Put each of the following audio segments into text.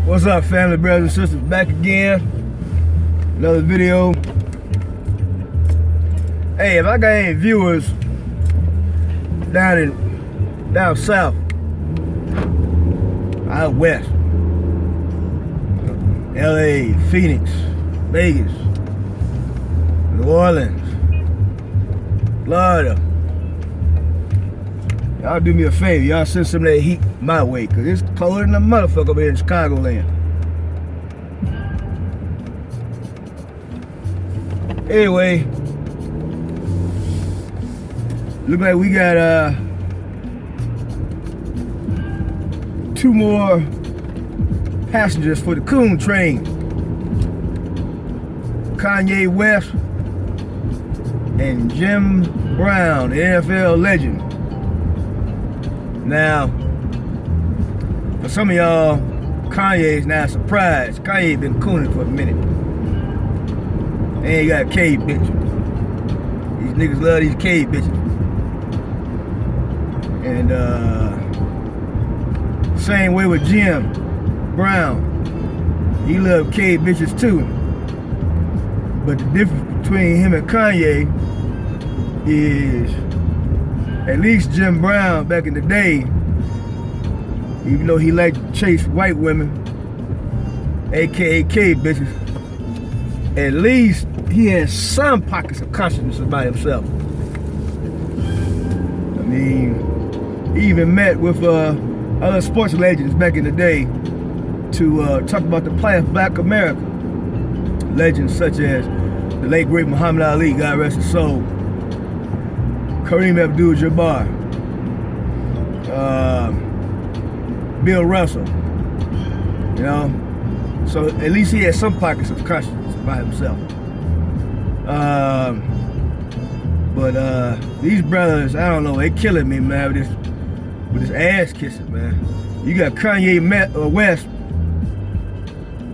What's up, family, brothers and sisters? Back again. Another video. Hey, if I got any viewers down south, out west, LA, Phoenix, Vegas, New Orleans, Florida, y'all do me a favor. Y'all send some of that heat my way, cause it's colder than a motherfucker over here in Chicagoland. Anyway, look like we got 2 more passengers for the Coon train. Kanye West and Jim Brown, the NFL legend. Now, for some of y'all, Kanye is now surprised. Kanye been cooning for a minute. And he got a cave bitch. These niggas love these cave bitches. And same way with Jim Brown. He love cave bitches too. But the difference between him and Kanye is, at least Jim Brown back in the day, even though he liked to chase white women, aka cave bitches, at least he has some pockets of consciousness about himself. I mean, he even met with other sports legends back in the day to talk about the plight of black America. Legends such as the late great Muhammad Ali, God rest his soul, Kareem Abdul-Jabbar, Bill Russell, you know. So at least he has some pockets of consciousness about himself. But these brothers, I don't know, they killing me, man, with this ass kissing, man. You got Kanye West.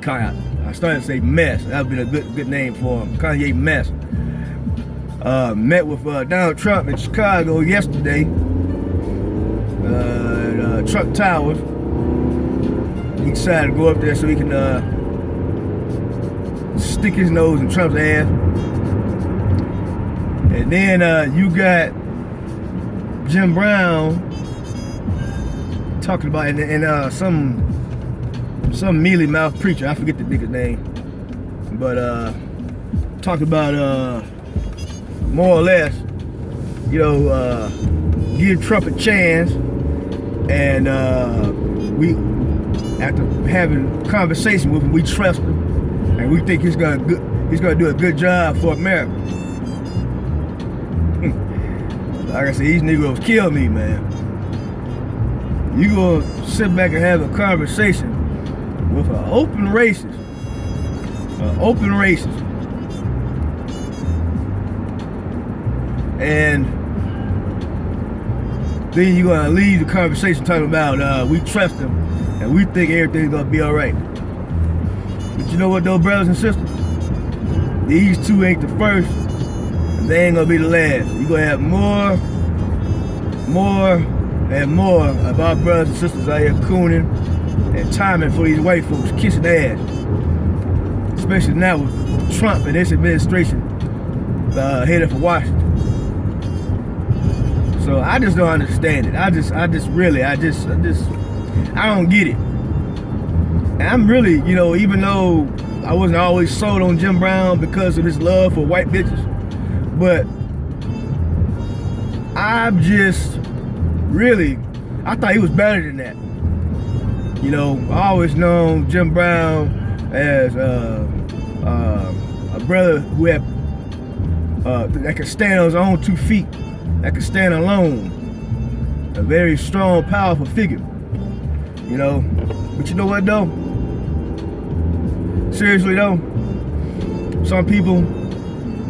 I started to say Mess. That would be a good name for him. Kanye Mess. Met with Donald Trump in Chicago yesterday. Trump Towers. He decided to go up there so he can stick his nose in Trump's ass. And then you got Jim Brown talking about, and some mealy mouth preacher, I forget the nigga's name, but talked about more or less, you know, give Trump a chance, and we, after having a conversation with him, we trust him, and we think he's gonna do a good job for America. Like I said, these niggas kill me, man. You gonna sit back and have a conversation with an open racist, and then you're gonna leave the conversation talking about we trust him and we think everything's gonna be all right. But you know what, though, brothers and sisters? These two ain't the first, and they ain't gonna be the last. You're gonna have more and more of our brothers and sisters out here cooning and timing for these white folks, kissing ass. Especially now with Trump and this administration headed for Washington. So I just don't understand it. I don't get it. And I'm really, you know, even though I wasn't always sold on Jim Brown because of his love for white bitches, but I thought he was better than that. You know, I always known Jim Brown as a brother who had that could stand on his own 2 feet, that could stand alone, a very strong, powerful figure. You know, but you know what though? Seriously though, some people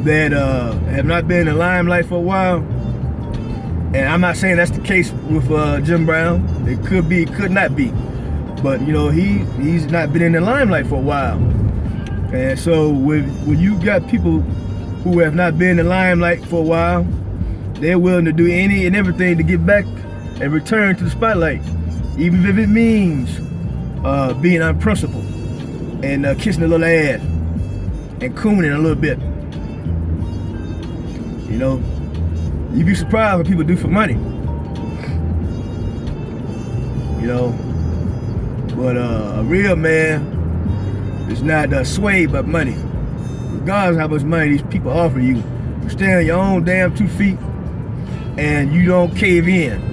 that have not been in the limelight for a while, and I'm not saying that's the case with Jim Brown. It could be, could not be. But you know, he's not been in the limelight for a while. And so when you got people who have not been in the limelight for a while, they're willing to do any and everything to get back and return to the spotlight, even if it means being unprincipled and kissing a little ass and cooning a little bit. You know, you'd be surprised what people do for money. You know, but a real man is not swayed by money. Regardless of how much money these people offer you, you stand on your own damn 2 feet and you don't cave in.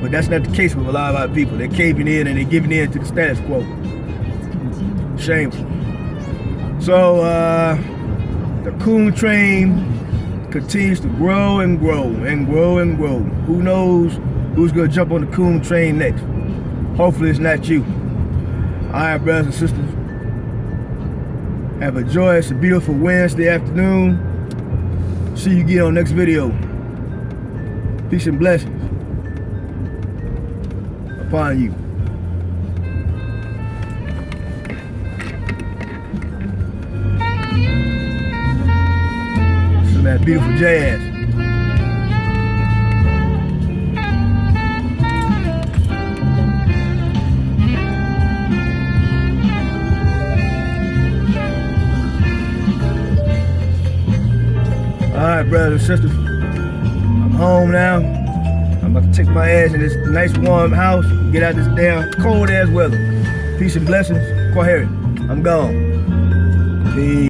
But that's not the case with a lot of our people. They're caving in and they're giving in to the status quo. Shameful. So the coon train continues to grow and grow and grow and grow. Who knows who's gonna jump on the coon train next? Hopefully it's not you. All right, brothers and sisters. Have a joyous and beautiful Wednesday afternoon. See you again on the next video. Peace and blessings upon you. Some of that beautiful jazz. Alright, brothers and sisters, I'm home now. I'm about to take my ass in this nice warm house, get out of this damn cold ass weather. Peace and blessings. Quaheri. I'm gone. Peace.